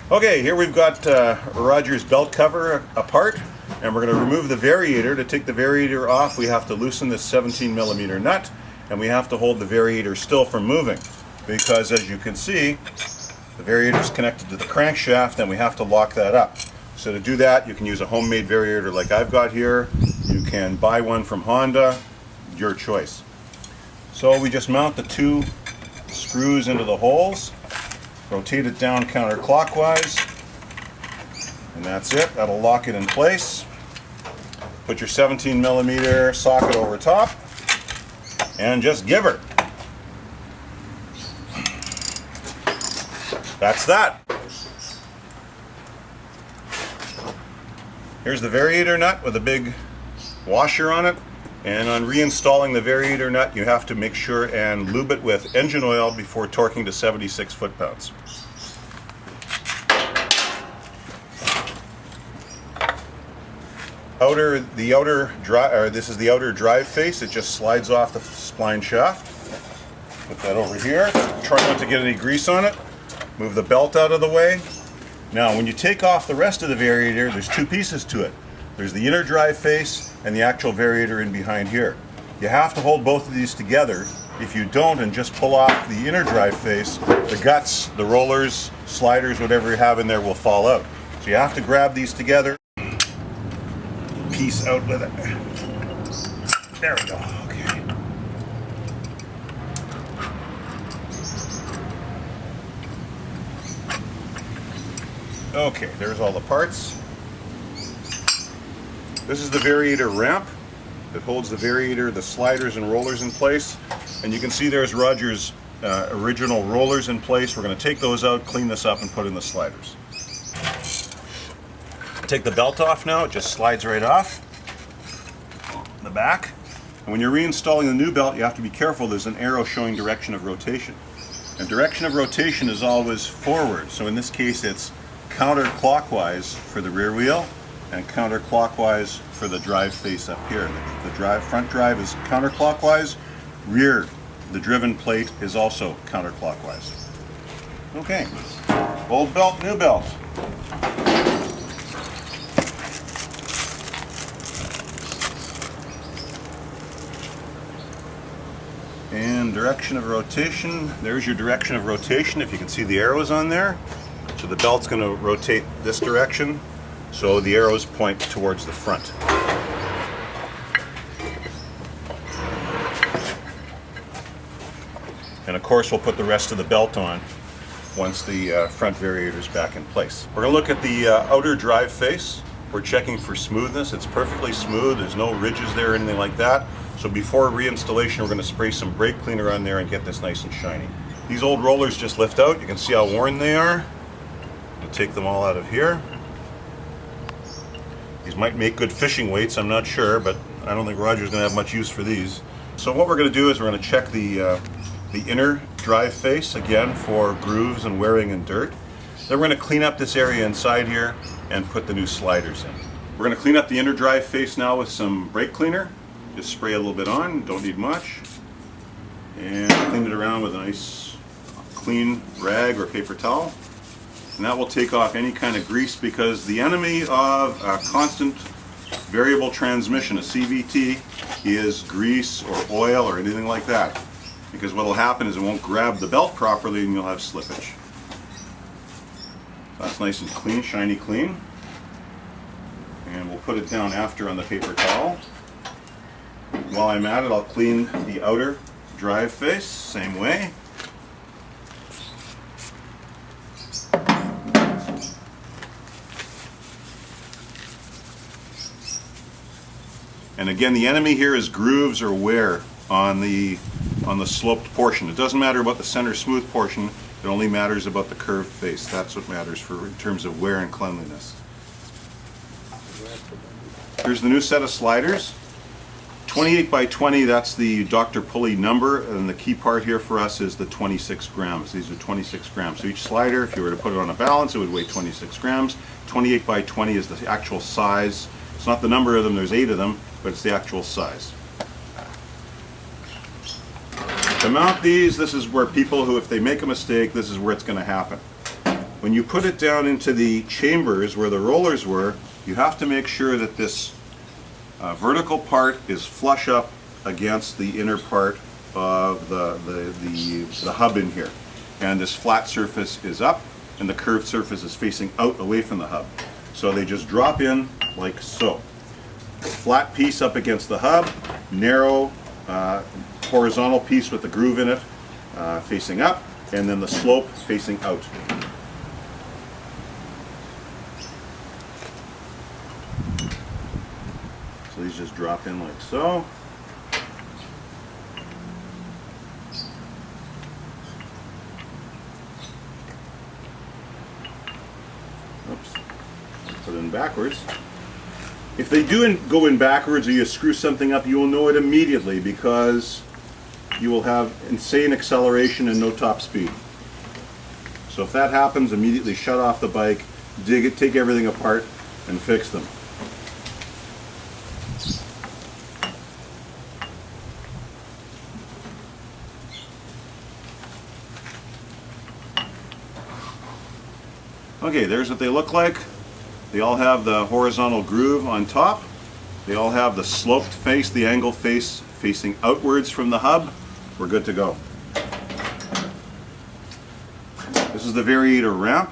Okay, here we've got Roger's belt cover apart, and we're going to remove the variator. To take the variator off, we have to loosen this 17mm nut, and we have to hold the variator still from moving, because as you can see, the variator is connected to the crankshaft, and we have to lock that up. So to do that, you can use a homemade variator like I've got here. You can buy one from Honda, your choice. So we just mount the two screws into the holes. Rotate it down counterclockwise, and that's it. That'll lock it in place. Put your 17mm socket over top, and just give her. That's that. Here's the variator nut with a big washer on it. And on reinstalling the variator nut, you have to make sure and lube it with engine oil before torquing to 76 foot-pounds. This is the outer drive face. It just slides off the spline shaft. Put that over here. Try not to get any grease on it. Move the belt out of the way. Now, when you take off the rest of the variator, there's two pieces to it. There's the inner drive face and the actual variator in behind here. You have to hold both of these together. If you don't and just pull off the inner drive face, the guts, the rollers, sliders, whatever you have in there will fall out. So you have to grab these together. Piece out with it. There we go. Okay. Okay, there's all the parts. This is the variator ramp that holds the variator, the sliders and rollers in place. And you can see there's Roger's original rollers in place. We're going to take those out, clean this up, and put in the sliders. Take the belt off now. It just slides right off in the back. And when you're reinstalling the new belt, you have to be careful. There's an arrow showing direction of rotation. And direction of rotation is always forward. So in this case, it's counterclockwise for the rear wheel and counterclockwise for the drive face up here. The front drive is counterclockwise. Rear, the driven plate, is also counterclockwise. Okay, old belt, new belt. And direction of rotation. There's your direction of rotation, if you can see the arrows on there. So the belt's going to rotate this direction, so the arrows point towards the front. And of course we'll put the rest of the belt on once the front variator is back in place. We're going to look at the outer drive face. We're checking for smoothness. It's perfectly smooth. There's no ridges there or anything like that. So before reinstallation, we're going to spray some brake cleaner on there and get this nice and shiny. These old rollers just lift out. You can see how worn they are. We'll take them all out of here. These might make good fishing weights, I'm not sure, but I don't think Roger's going to have much use for these. So what we're going to do is we're going to check the inner drive face again for grooves and wearing and dirt. Then we're going to clean up this area inside here and put the new sliders in. We're going to clean up the inner drive face now with some brake cleaner. Just spray a little bit on, don't need much. And clean it around with a nice clean rag or paper towel. And that will take off any kind of grease, because the enemy of a constant variable transmission, a CVT, is grease or oil or anything like that. Because what will happen is it won't grab the belt properly and you'll have slippage. That's nice and clean, shiny clean. And we'll put it down after on the paper towel. While I'm at it, I'll clean the outer drive face, same way. And again, the enemy here is grooves or wear on the sloped portion. It doesn't matter about the center smooth portion. It only matters about the curved face. That's what matters in terms of wear and cleanliness. Here's the new set of sliders. 28 by 20, that's the Dr. Pulley number, and the key part here for us is the 26 grams. These are 26 grams. So each slider, if you were to put it on a balance, it would weigh 26 grams. 28 by 20 is the actual size. It's not the number of them, there's 8 of them, but it's the actual size. To mount these, this is where people who, if they make a mistake, this is where it's going to happen. when you put it down into the chambers where the rollers were, you have to make sure that this vertical part is flush up against the inner part of the hub in here. And this flat surface is up and the curved surface is facing out away from the hub. So they just drop in like so. Flat piece up against the hub, narrow horizontal piece with the groove in it facing up, and then the slope facing out. So these just drop in like so. Oops, put it in backwards. If they do go in backwards or you screw something up, you will know it immediately because you will have insane acceleration and no top speed. So if that happens, immediately shut off the bike, dig it, take everything apart, and fix them. Okay, there's what they look like. They all have the horizontal groove on top. They all have the sloped face, the angle face facing outwards from the hub. We're good to go. This is the variator ramp.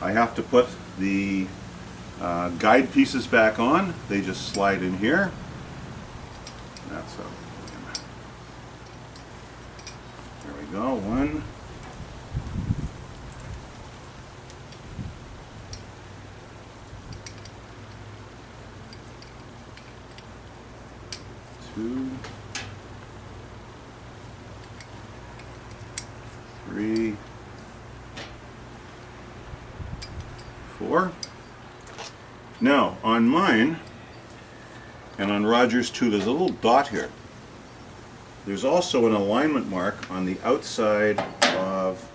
I have to put the guide pieces back on. They just slide in here. That's how. There we go. One. Two, 3, 4. Now on mine and on Roger's too, there's a little dot here. There's also an alignment mark on the outside of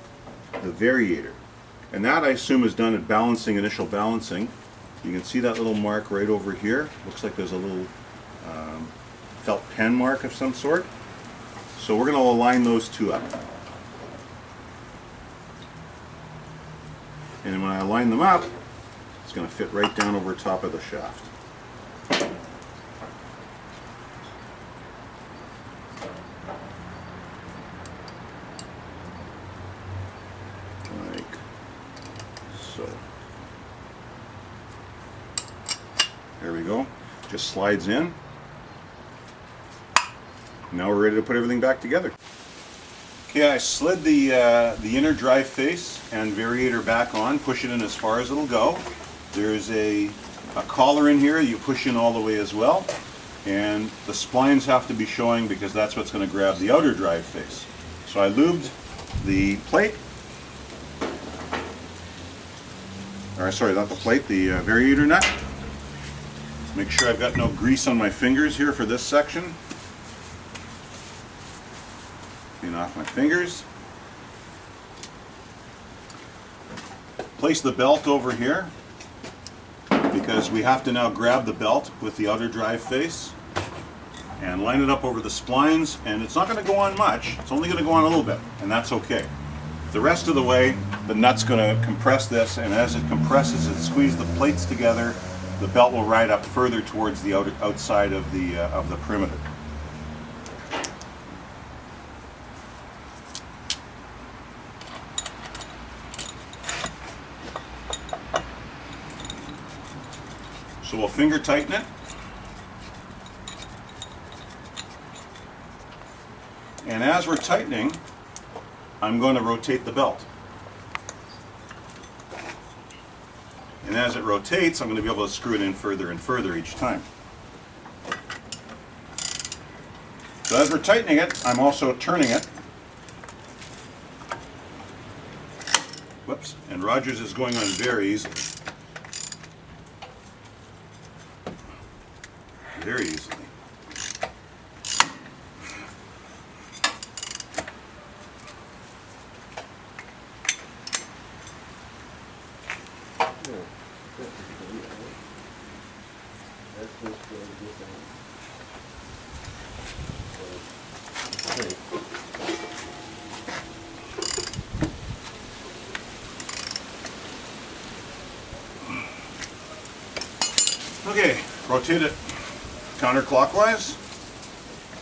the variator, and that I assume is done at balancing, initial balancing. You can see that little mark right over here. Looks like there's a little felt pen mark of some sort. So we're going to align those two up. And when I align them up, it's going to fit right down over top of the shaft. Like so. There we go. Just slides in. Now we're ready to put everything back together. Okay, I slid the inner drive face and variator back on, push it in as far as it'll go. There's a collar in here you push in all the way as well, and the splines have to be showing because that's what's going to grab the outer drive face. So I lubed the plate, or sorry, not the plate, the variator nut. Make sure I've got no grease on my fingers here for this section. Clean off my fingers. Place the belt over here because we have to now grab the belt with the outer drive face and line it up over the splines, and it's not going to go on much, it's only going to go on a little bit, and that's okay. The rest of the way the nut's going to compress this, and as it compresses it squeezes the plates together, the belt will ride up further towards the outside of the perimeter. So we'll finger tighten it. And as we're tightening, I'm going to rotate the belt. And as it rotates, I'm going to be able to screw it in further and further each time. So as we're tightening it, I'm also turning it. Whoops. And Rogers is going on very easily. Very easily. Rotate it counterclockwise.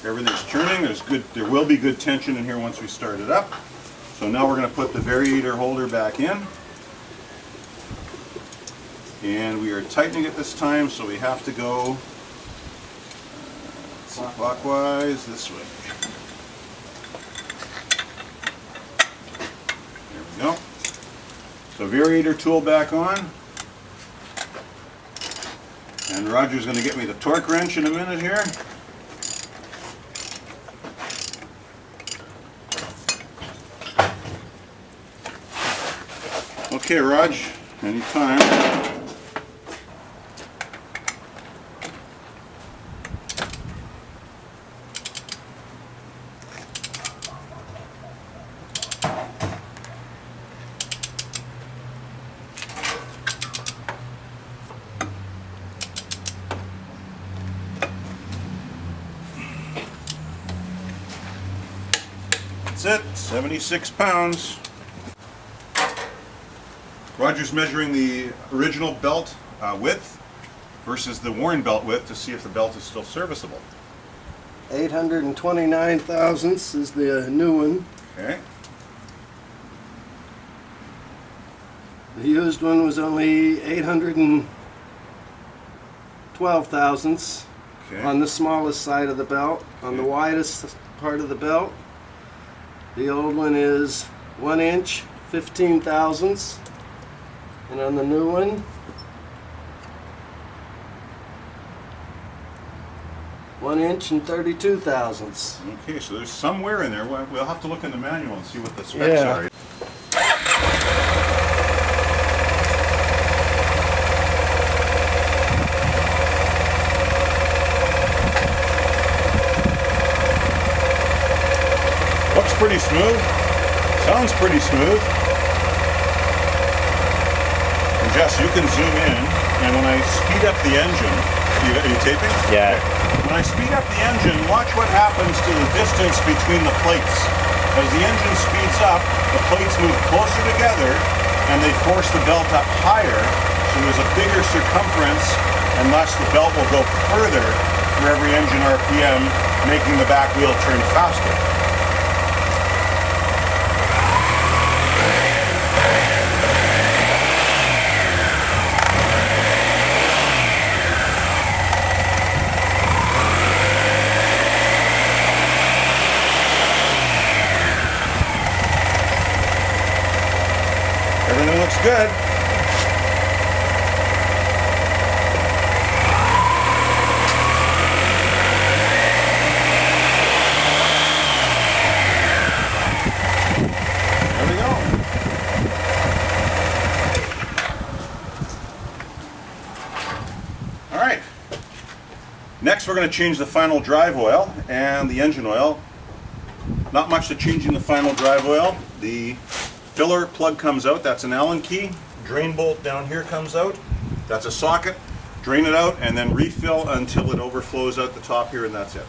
Everything's turning. There will be good tension in here once we start it up. So now we're going to put the variator holder back in. And we are tightening it this time, so we have to go clockwise this way. There we go. So variator tool back on. And Roger's going to get me the torque wrench in a minute here. Okay, Raj, anytime. That's it, 76 pounds. Roger's measuring the original belt width versus the worn belt width to see if the belt is still serviceable. 829 thousandths is the new one. Okay. The used one was only 812 thousandths Okay. on the smallest side of the belt. On the widest part of the belt, the old one is 1 inch, 15 thousandths. And on the new one, 1 inch and 32 thousandths. Okay, so there's somewhere in there. We'll have to look in the manual and see what the specs Yeah. are. Looks pretty smooth. Sounds pretty smooth. And Jess, you can zoom in, and when I speed up the engine, are you taping? Yeah. When I speed up the engine, watch what happens to the distance between the plates. As the engine speeds up, the plates move closer together, and they force the belt up higher, so there's a bigger circumference, and thus the belt will go further for every engine RPM, making the back wheel turn faster. Everything looks good. There we go. All right. Next, we're going to change the final drive oil and the engine oil. Not much to changing the final drive oil. The filler plug comes out, that's an Allen key. Drain bolt down here comes out, that's a socket. Drain it out and then refill until it overflows out the top here, and that's it.